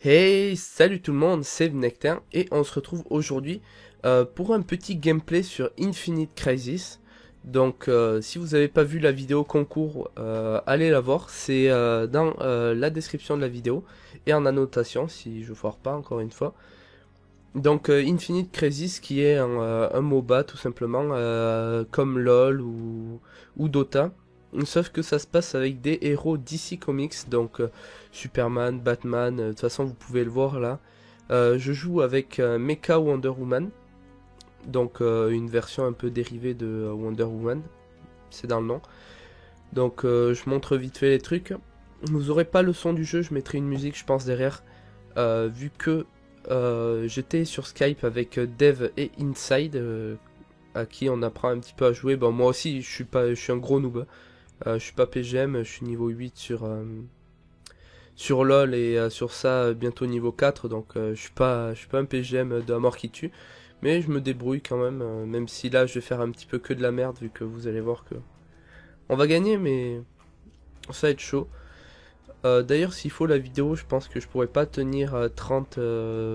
Hey, salut tout le monde, c'est Vnectin et on se retrouve aujourd'hui pour un petit gameplay sur Infinite Crisis. Donc si vous n'avez pas vu la vidéo concours, allez la voir, c'est dans la description de la vidéo et en annotation si je foire pas encore une fois. Donc Infinite Crisis qui est un MOBA tout simplement comme LoL ou Dota. Sauf que ça se passe avec des héros DC Comics, donc Superman, Batman, de toute façon vous pouvez le voir là. Je joue avec Mecha Wonder Woman, donc une version un peu dérivée de Wonder Woman, c'est dans le nom. Donc je montre vite fait les trucs. Vous aurez pas le son du jeu, je mettrai une musique je pense derrière, vu que j'étais sur Skype avec Dev et Inside, à qui on apprend un petit peu à jouer. Bon moi aussi je suis un gros noob. Je suis pas PGM, je suis niveau 8 sur LoL et sur ça bientôt niveau 4, donc je suis pas un PGM de la mort qui tue, mais je me débrouille quand même, même si là je vais faire un petit peu que de la merde vu que vous allez voir que on va gagner, mais ça va être chaud. D'ailleurs s'il faut la vidéo, je pense que je pourrais pas tenir 30,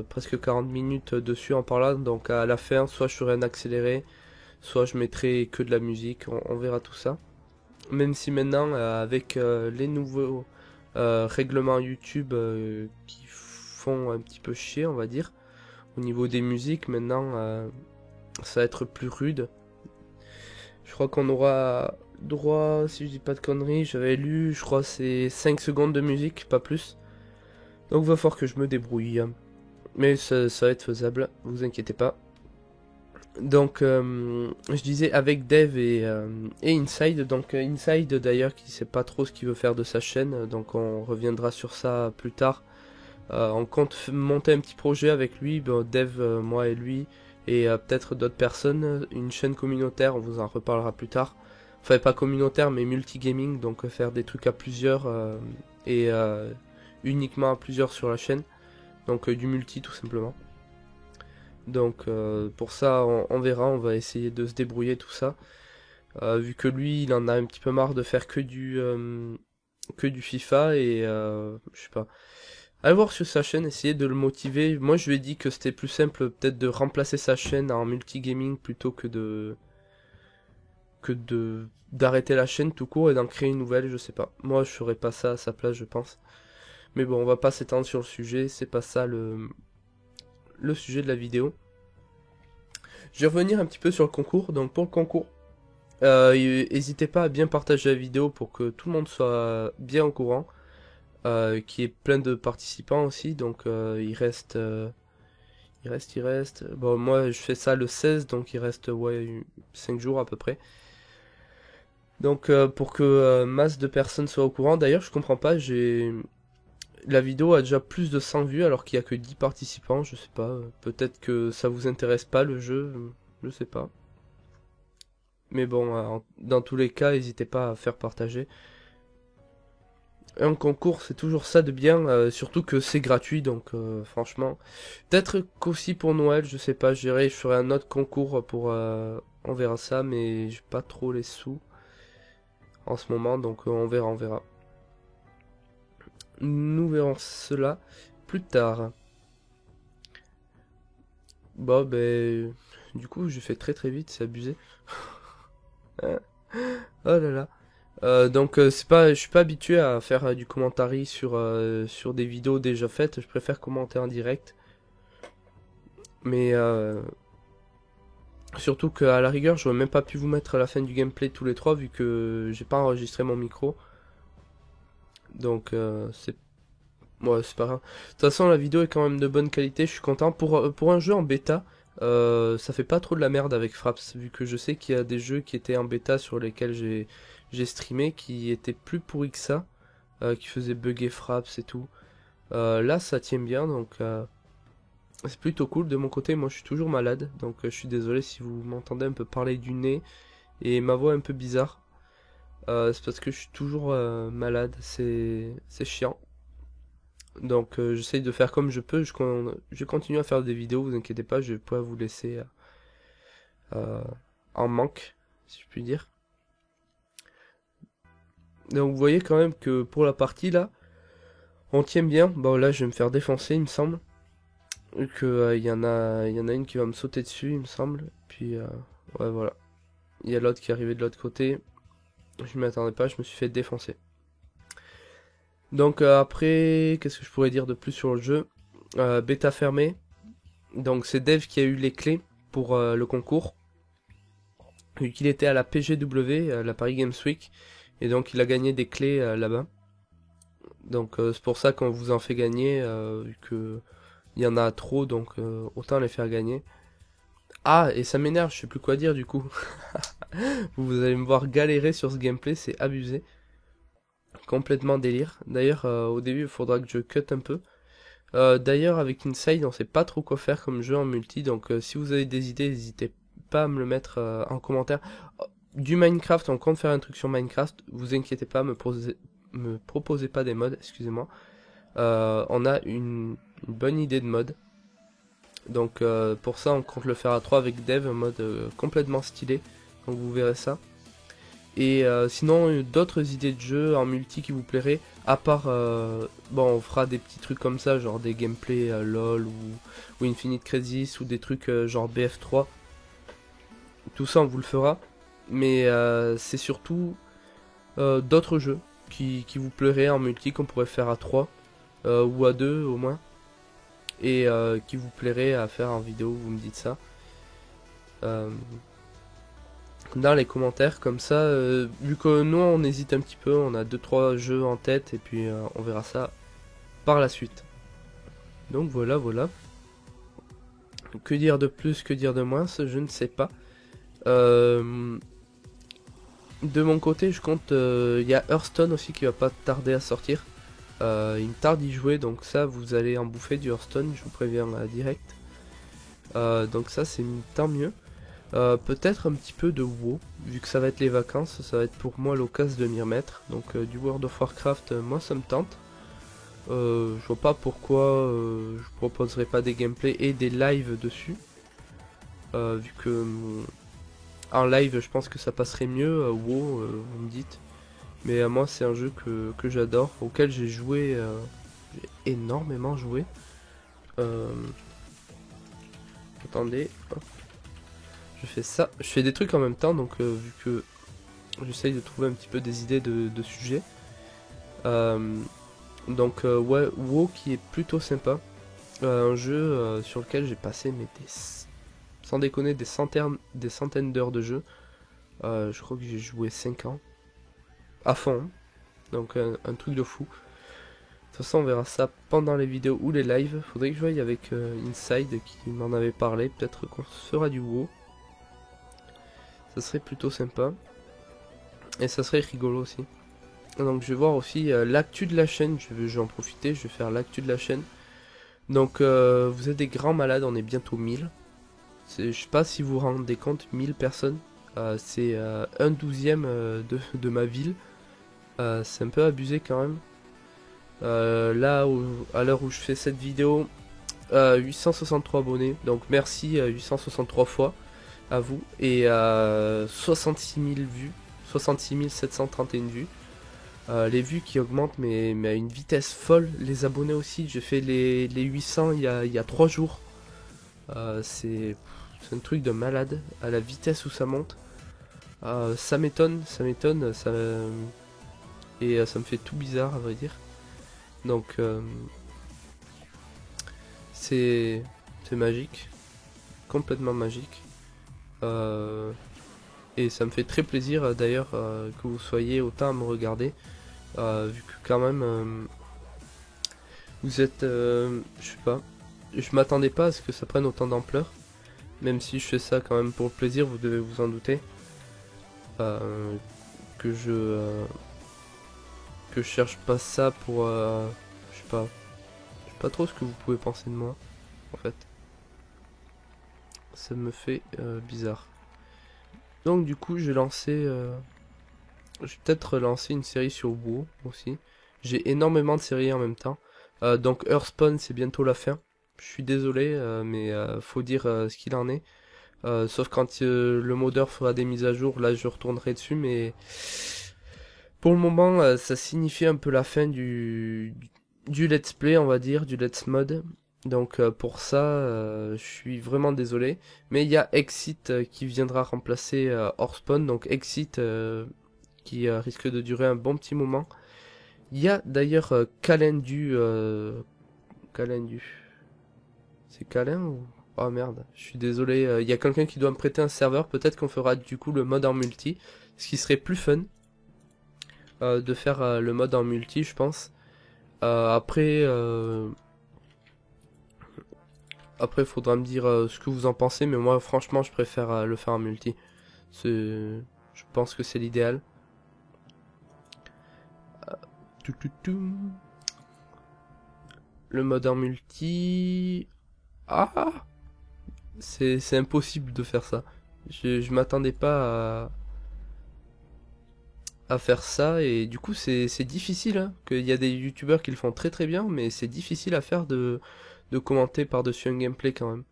presque 40 minutes dessus en parlant, donc à la fin soit je ferai un accéléré, soit je mettrai que de la musique, on verra tout ça. Même si maintenant, avec les nouveaux règlements YouTube qui font un petit peu chier, on va dire, au niveau des musiques, maintenant, ça va être plus rude. Je crois qu'on aura droit, si je dis pas de conneries, j'avais lu, je crois c'est 5 secondes de musique, pas plus. Donc va falloir que je me débrouille. Mais ça va être faisable, vous inquiétez pas. Donc, je disais avec Dev et Inside. Donc, Inside d'ailleurs, qui sait pas trop ce qu'il veut faire de sa chaîne. Donc, on reviendra sur ça plus tard. On compte monter un petit projet avec lui, bon, Dev, moi et lui, et peut-être d'autres personnes. Une chaîne communautaire, on vous en reparlera plus tard. Enfin, pas communautaire, mais multigaming. Donc, faire des trucs à plusieurs et uniquement à plusieurs sur la chaîne. Donc, du multi tout simplement. Donc pour ça, on verra, on va essayer de se débrouiller tout ça. Vu que lui, il en a un petit peu marre de faire que du FIFA et je sais pas. Allez voir sur sa chaîne, essayer de le motiver. Moi, je lui ai dit que c'était plus simple peut-être de remplacer sa chaîne en multigaming plutôt que de d'arrêter la chaîne tout court et d'en créer une nouvelle, je sais pas. Moi, je ferais pas ça à sa place, je pense. Mais bon, on va pas s'étendre sur le sujet, c'est pas ça le sujet de la vidéo. Je vais revenir un petit peu sur le concours. Donc pour le concours, n'hésitez pas à bien partager la vidéo pour que tout le monde soit bien au courant. Qu'il y ait plein de participants aussi. Donc il reste. Bon moi je fais ça le 16, donc il reste ouais 5 jours à peu près. Donc pour que masse de personnes soient au courant. D'ailleurs je comprends pas, la vidéo a déjà plus de 100 vues alors qu'il y a que 10 participants, je sais pas. Peut-être que ça vous intéresse pas le jeu, je sais pas. Mais bon, dans tous les cas, n'hésitez pas à faire partager. Un concours, c'est toujours ça de bien, surtout que c'est gratuit, donc franchement. Peut-être qu'aussi pour Noël, je sais pas, je ferai un autre concours pour... on verra ça, mais j'ai pas trop les sous en ce moment, donc on verra, on verra. Nous verrons cela plus tard. Bon, ben... Du coup, j'ai fait très très vite, c'est abusé. Oh là là. Donc c'est pas, je suis pas habitué à faire du commentary sur des vidéos déjà faites. Je préfère commenter en direct. Mais surtout qu'à la rigueur, j'aurais même pas pu vous mettre à la fin du gameplay tous les trois vu que j'ai pas enregistré mon micro. Donc c'est pas grave. De toute façon, la vidéo est quand même de bonne qualité. Je suis content pour un jeu en bêta. Ça fait pas trop de la merde avec Fraps, vu que je sais qu'il y a des jeux qui étaient en bêta sur lesquels j'ai streamé qui étaient plus pourris que ça, qui faisaient bugger Fraps et tout. Là, ça tient bien, donc c'est plutôt cool. De mon côté, moi, je suis toujours malade, donc je suis désolé si vous m'entendez un peu parler du nez et ma voix un peu bizarre. C'est parce que je suis toujours malade, c'est chiant. Donc j'essaye de faire comme je peux, je continue à faire des vidéos, vous inquiétez pas, je vais pas vous laisser euh, en manque, si je puis dire. Donc vous voyez quand même que pour la partie là, On tient bien. Bon là je vais me faire défoncer il me semble. Que il y en a une qui va me sauter dessus il me semble. Puis ouais voilà. Il y a l'autre qui est arrivé de l'autre côté. Je m'y attendais pas, je me suis fait défoncer. Donc après, qu'est-ce que je pourrais dire de plus sur le jeu? Bêta fermée. Donc c'est Dev qui a eu les clés pour le concours. Vu qu'il était à la PGW, la Paris Games Week. Et donc il a gagné des clés là-bas. Donc c'est pour ça qu'on vous en fait gagner, vu que il y en a trop, donc autant les faire gagner. Ah, et ça m'énerve, je sais plus quoi dire du coup. Vous allez me voir galérer sur ce gameplay, c'est abusé. Complètement délire. D'ailleurs, au début, il faudra que je cut un peu. D'ailleurs, avec Inside, on sait pas trop quoi faire comme jeu en multi, donc si vous avez des idées, n'hésitez pas à me le mettre en commentaire. Du Minecraft, on compte faire un truc sur Minecraft, vous inquiétez pas, me proposez pas des mods, excusez-moi. On a une bonne idée de mode. Donc pour ça, on compte le faire à 3 avec Dev, un mode complètement stylé, donc vous verrez ça. Et sinon, d'autres idées de jeu en multi qui vous plairaient, à part, bon, on fera des petits trucs comme ça, genre des gameplays LOL ou Infinite Crisis, ou des trucs genre BF3. Tout ça, on vous le fera. Mais c'est surtout d'autres jeux qui vous plairaient en multi, qu'on pourrait faire à 3, ou à 2 au moins. Et qui vous plairait à faire en vidéo, vous me dites ça. Dans les commentaires, comme ça, vu que nous on hésite un petit peu, on a 2-3 jeux en tête et puis on verra ça par la suite. Donc voilà, voilà. Que dire de plus, que dire de moins, je ne sais pas. De mon côté, je compte, il y a Hearthstone aussi qui va pas tarder à sortir. Il me tarde d'y jouer, donc ça vous allez en bouffer du Hearthstone, je vous préviens direct. Donc ça c'est tant mieux. Peut-être un petit peu de WoW, vu que ça va être les vacances, ça va être pour moi l'occasion de m'y remettre. Donc du World of Warcraft, moi ça me tente. Je vois pas pourquoi je proposerai pas des gameplays et des lives dessus. Vu que en live je pense que ça passerait mieux, WoW vous me dites. Mais moi c'est un jeu que j'adore, auquel j'ai joué, j'ai énormément joué. Attendez, hop. Je fais ça, je fais des trucs en même temps, donc vu que j'essaye de trouver un petit peu des idées de sujets. Donc ouais, WoW qui est plutôt sympa. Un jeu sur lequel j'ai passé sans déconner des centaines d'heures de jeu. Je crois que j'ai joué 5 ans. À fond. Hein. Donc un truc de fou. De toute façon on verra ça pendant les vidéos ou les lives. Faudrait que je voie avec Inside qui m'en avait parlé. Peut-être qu'on fera du WoW. Ça serait plutôt sympa. Et ça serait rigolo aussi. Donc je vais voir aussi l'actu de la chaîne. Je vais en profiter, je vais faire l'actu de la chaîne. Donc vous êtes des grands malades, on est bientôt 1000. Je sais pas si vous vous rendez compte, 1000 personnes. C'est 1/12e de ma ville. C'est un peu abusé quand même. Là, à l'heure où je fais cette vidéo, 863 abonnés. Donc merci 863 fois à vous. Et 66 000 vues. 66 731 vues. Les vues qui augmentent mais à une vitesse folle. Les abonnés aussi. J'ai fait les 800 il y a 3 jours. C'est un truc de malade à la vitesse où ça monte. Ça m'étonne. Et ça me fait tout bizarre à vrai dire. Donc c'est magique. Complètement magique. Et ça me fait très plaisir d'ailleurs que vous soyez autant à me regarder. Vu que quand même vous êtes, je sais pas, je m'attendais pas à ce que ça prenne autant d'ampleur. Même si je fais ça quand même pour le plaisir, vous devez vous en douter. Que je cherche pas ça pour, je sais pas trop ce que vous pouvez penser de moi, en fait. Ça me fait bizarre. Donc du coup, je vais peut-être lancer une série sur WoW aussi. J'ai énormément de séries en même temps. Donc Earthspawn, c'est bientôt la fin. Je suis désolé, mais faut dire ce qu'il en est. Sauf quand le modeur fera des mises à jour, là je retournerai dessus, mais pour le moment ça signifie un peu la fin du let's play, on va dire, du let's mode. Donc pour ça, je suis vraiment désolé. Mais il y a Exit qui viendra remplacer Orspawn. Donc Exit qui risque de durer un bon petit moment. Il y a d'ailleurs Calendu. Calendu. C'est Calin ou... Oh merde, je suis désolé. Il y a quelqu'un qui doit me prêter un serveur. Peut-être qu'on fera du coup le mode en multi. Ce qui serait plus fun de faire le mode en multi, je pense. Après... Après, faudra me dire ce que vous en pensez, mais moi, franchement, je préfère le faire en multi. Je pense que c'est l'idéal. Tout, tout, tout. Le mode en multi... Ah! C'est impossible de faire ça. Je m'attendais pas à faire ça, et du coup, c'est difficile. Hein, qu'il y a des youtubeurs qui le font très très bien, mais c'est difficile à faire de commenter par-dessus un gameplay quand même.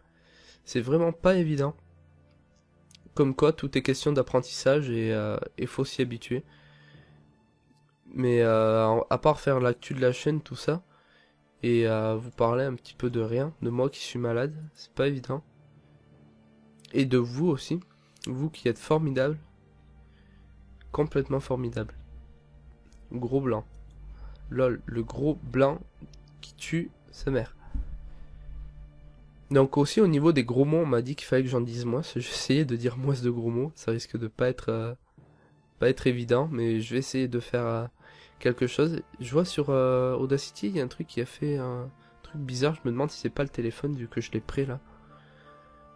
C'est vraiment pas évident. Comme quoi, tout est question d'apprentissage et faut s'y habituer. Mais à part faire l'actu de la chaîne, tout ça, et vous parler un petit peu de rien, de moi qui suis malade, c'est pas évident. Et de vous aussi, vous qui êtes formidable, complètement formidable. Gros blanc. Lol, le gros blanc qui tue sa mère. Donc aussi au niveau des gros mots, on m'a dit qu'il fallait que j'en dise moins. J'essayais de dire moins de gros mots, ça risque de pas être évident, mais je vais essayer de faire quelque chose. Je vois sur Audacity, il y a un truc qui a fait un truc bizarre. Je me demande si c'est pas le téléphone vu que je l'ai prêt là.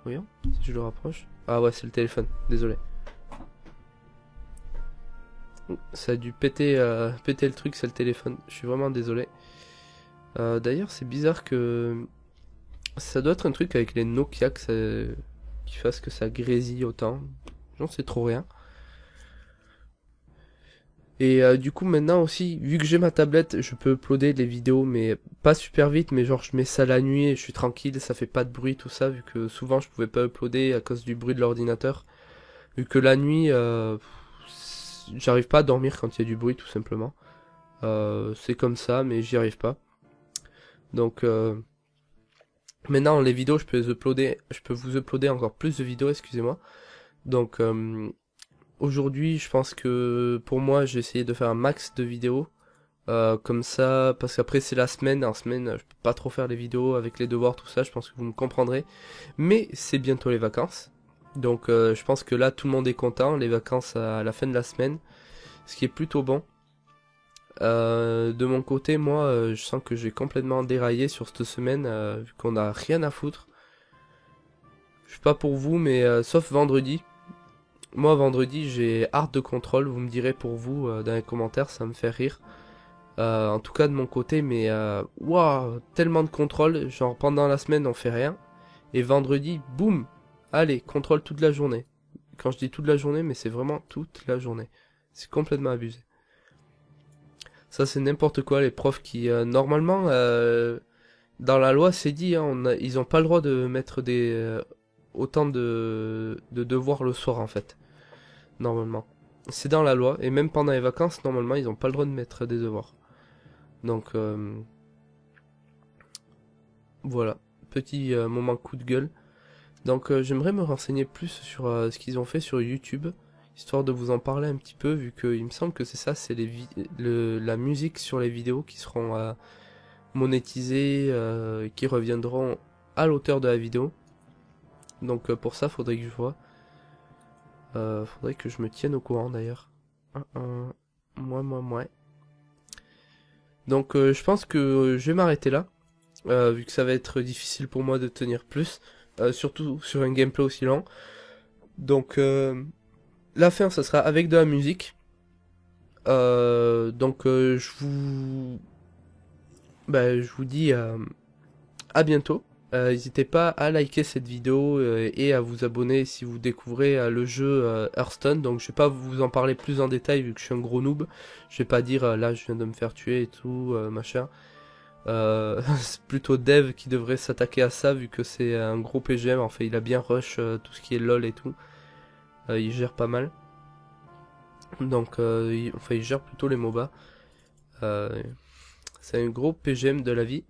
Voyons, si je le rapproche. Ah ouais, c'est le téléphone, désolé. Ça a dû péter le truc, c'est le téléphone. Je suis vraiment désolé. D'ailleurs, c'est bizarre que... Ça doit être un truc avec les Nokia qui fasse que ça grésille autant. J'en sais trop rien. Et du coup maintenant aussi, vu que j'ai ma tablette, je peux uploader les vidéos, mais pas super vite, mais genre je mets ça la nuit et je suis tranquille, ça fait pas de bruit, tout ça, vu que souvent je pouvais pas uploader à cause du bruit de l'ordinateur. Vu que la nuit, j'arrive pas à dormir quand il y a du bruit, tout simplement. C'est comme ça, mais j'y arrive pas. Donc maintenant les vidéos, je peux vous uploader encore plus de vidéos, excusez-moi. Donc aujourd'hui, je pense que pour moi, j'ai essayé de faire un max de vidéos. Comme ça, parce qu'après c'est la semaine. En semaine, je peux pas trop faire les vidéos avec les devoirs, tout ça. Je pense que vous me comprendrez. Mais c'est bientôt les vacances. Donc je pense que là, tout le monde est content. Les vacances à la fin de la semaine. Ce qui est plutôt bon. De mon côté, moi, je sens que j'ai complètement déraillé sur cette semaine. Vu qu'on a rien à foutre. Je sais pas pour vous, mais sauf vendredi. Moi, vendredi, j'ai hâte de contrôle, vous me direz pour vous dans les commentaires, ça me fait rire. En tout cas de mon côté, mais waouh, tellement de contrôle, genre pendant la semaine on fait rien. Et vendredi, boum, allez, contrôle toute la journée. Quand je dis toute la journée, mais c'est vraiment toute la journée. C'est complètement abusé. Ça c'est n'importe quoi, les profs qui, normalement, dans la loi c'est dit, hein, ils ont pas le droit de mettre autant de devoirs le soir en fait. Normalement. C'est dans la loi, et même pendant les vacances, normalement, ils n'ont pas le droit de mettre des devoirs. Donc, voilà. Petit moment coup de gueule. Donc, j'aimerais me renseigner plus sur ce qu'ils ont fait sur YouTube, histoire de vous en parler un petit peu, vu qu'il me semble que c'est ça, c'est la musique sur les vidéos qui seront monétisées, qui reviendront à l'auteur de la vidéo. Donc, pour ça, faudrait que je vois. Faudrait que je me tienne au courant d'ailleurs. Moi. Donc je pense que je vais m'arrêter là. Vu que ça va être difficile pour moi de tenir plus. Surtout sur un gameplay aussi lent. Donc la fin ça sera avec de la musique. Donc je vous dis à bientôt. N'hésitez pas à liker cette vidéo et à vous abonner si vous découvrez le jeu Hearthstone. Donc je vais pas vous en parler plus en détail vu que je suis un gros noob. Je vais pas dire là je viens de me faire tuer et tout machin. C'est plutôt Dev qui devrait s'attaquer à ça vu que c'est un gros PGM. En fait il a bien rush tout ce qui est LOL et tout. Il gère pas mal. Donc il gère plutôt les MOBA. C'est un gros PGM de la vie.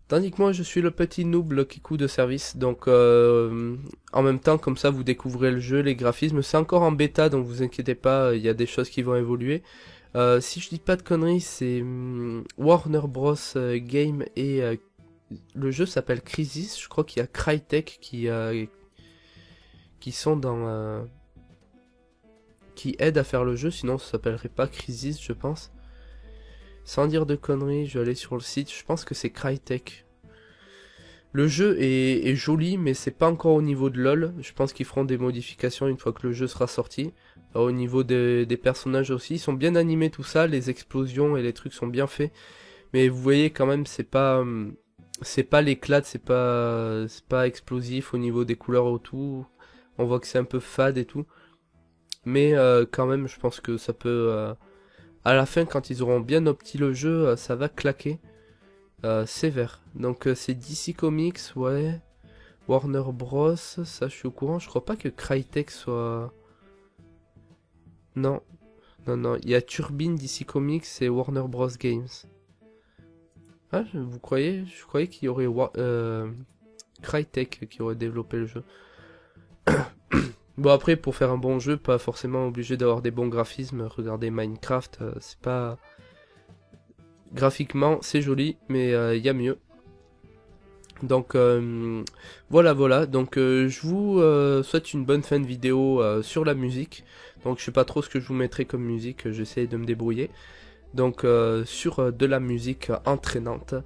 Tandis que moi je suis le petit noob le kikou de service, donc en même temps comme ça vous découvrez le jeu, les graphismes, c'est encore en bêta donc vous inquiétez pas, il y a des choses qui vont évoluer. Si je dis pas de conneries, c'est Warner Bros Game et le jeu s'appelle Crysis, je crois qu'il y a Crytek qui sont dans... qui aident à faire le jeu, sinon ça s'appellerait pas Crysis je pense. Sans dire de conneries, je vais aller sur le site, je pense que c'est Crytek. Le jeu est joli, mais c'est pas encore au niveau de LoL. Je pense qu'ils feront des modifications une fois que le jeu sera sorti. Au niveau des personnages aussi, ils sont bien animés tout ça, les explosions et les trucs sont bien faits. Mais vous voyez quand même, c'est pas l'éclat, c'est pas explosif au niveau des couleurs et tout. On voit que c'est un peu fade et tout. Mais quand même, je pense que ça peut... à la fin, quand ils auront bien opti le jeu, ça va claquer. Sévère. Donc c'est DC Comics, ouais. Warner Bros, ça je suis au courant. Je crois pas que Crytek soit... Non. Non. Il y a Turbine, DC Comics et Warner Bros Games. Ah, vous croyez? Je croyais qu'il y aurait Crytek qui aurait développé le jeu. Bon après, pour faire un bon jeu, pas forcément obligé d'avoir des bons graphismes. Regardez Minecraft, c'est pas... Graphiquement, c'est joli, mais il y a mieux. Donc voilà. Donc je vous souhaite une bonne fin de vidéo sur la musique. Donc je sais pas trop ce que je vous mettrai comme musique, j'essaie de me débrouiller. Donc sur de la musique entraînante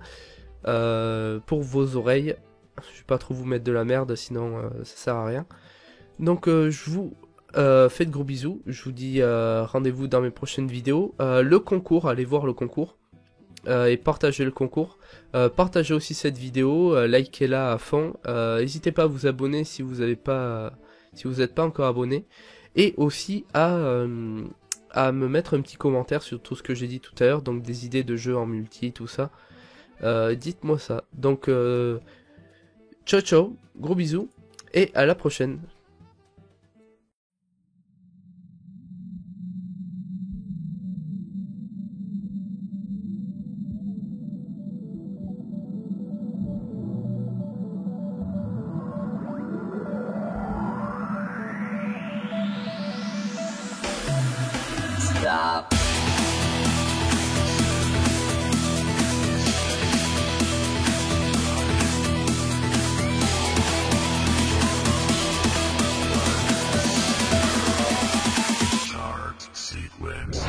pour vos oreilles. Je vais pas trop vous mettre de la merde, sinon ça sert à rien. Donc je vous fais de gros bisous. Je vous dis rendez-vous dans mes prochaines vidéos. Le concours, allez voir le concours. Et partagez le concours, partagez aussi cette vidéo, likez-la à fond, n'hésitez pas à vous abonner si vous n'êtes pas encore abonné, et aussi à me mettre un petit commentaire sur tout ce que j'ai dit tout à l'heure, donc des idées de jeux en multi, tout ça, dites-moi ça. Donc ciao, gros bisous, et à la prochaine. Stop. Start sequence.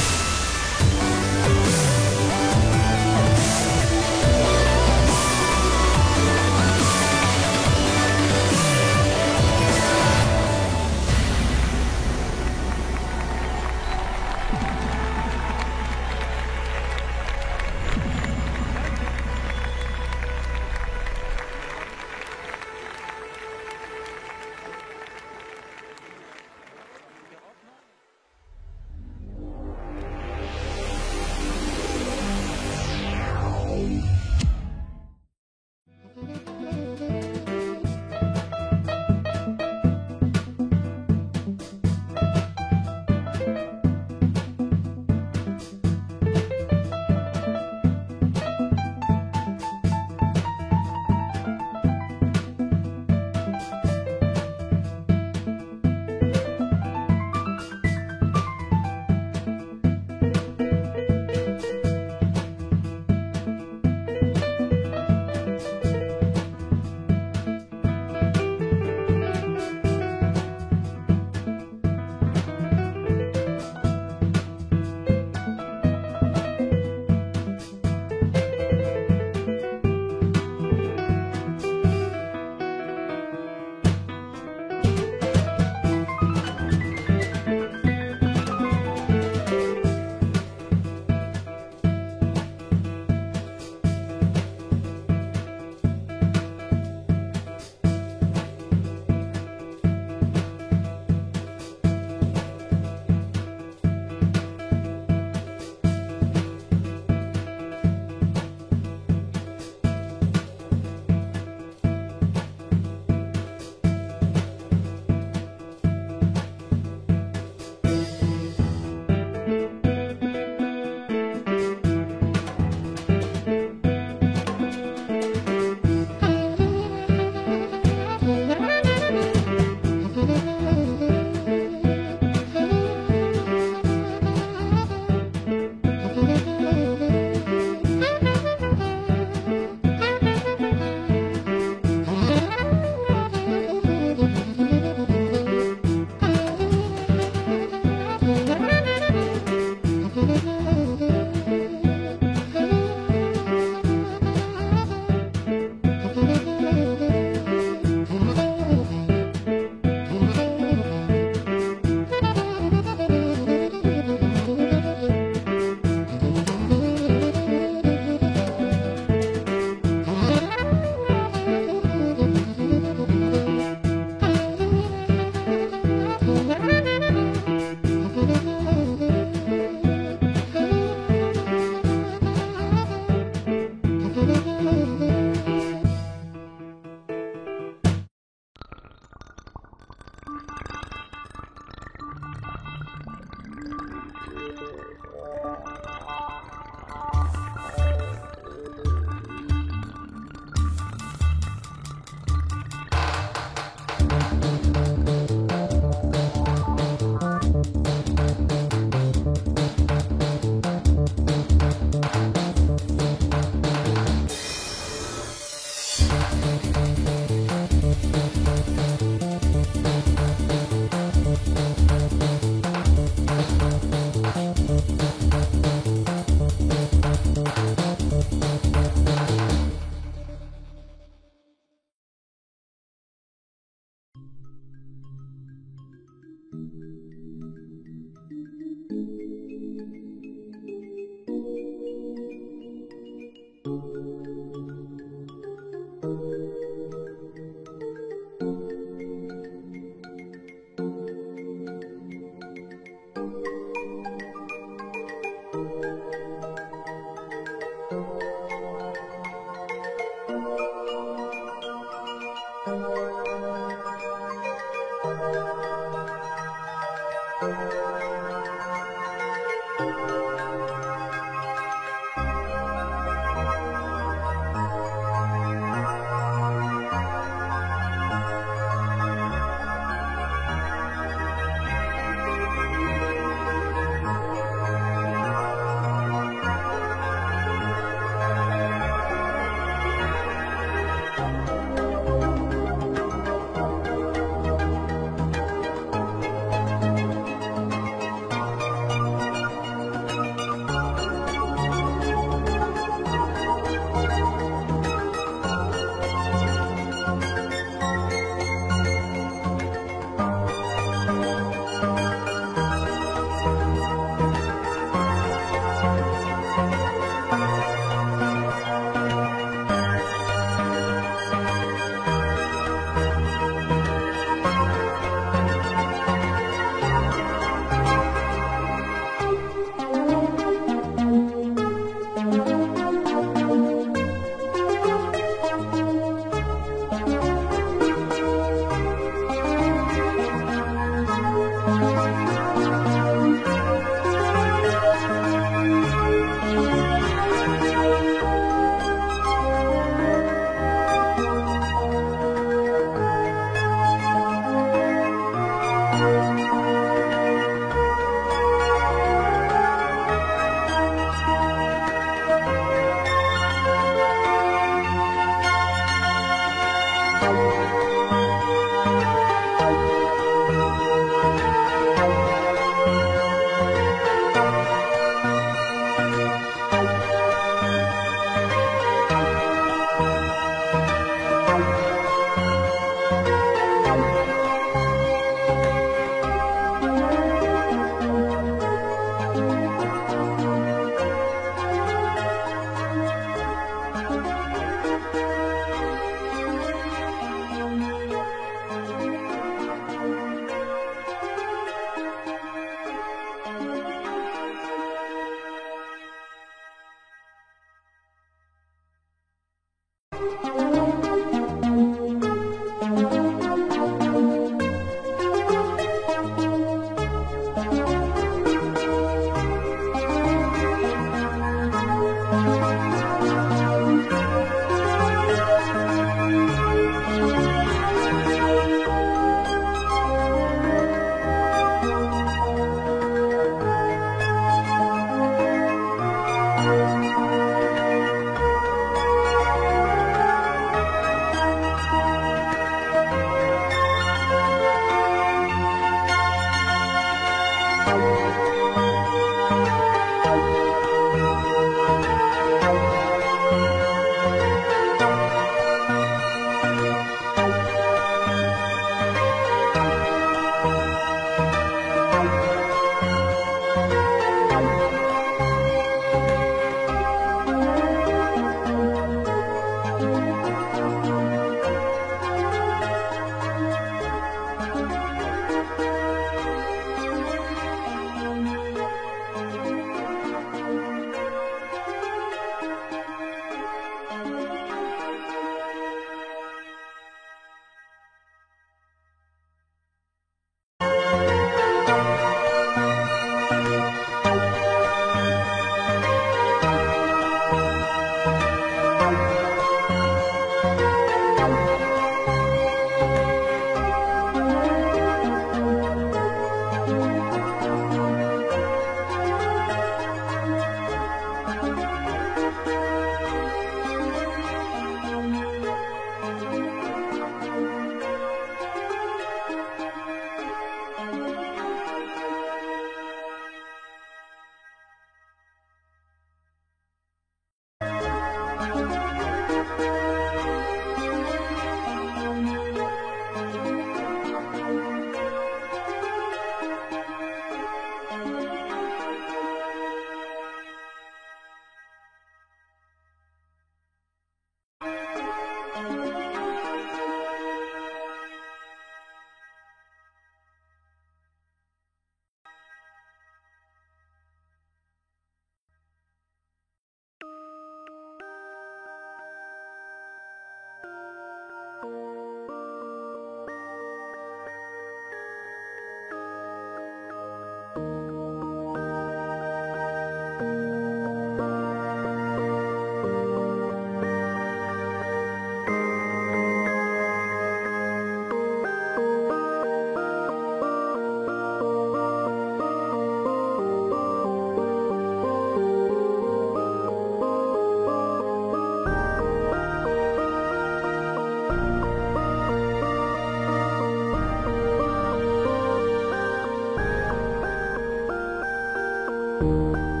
Ciao.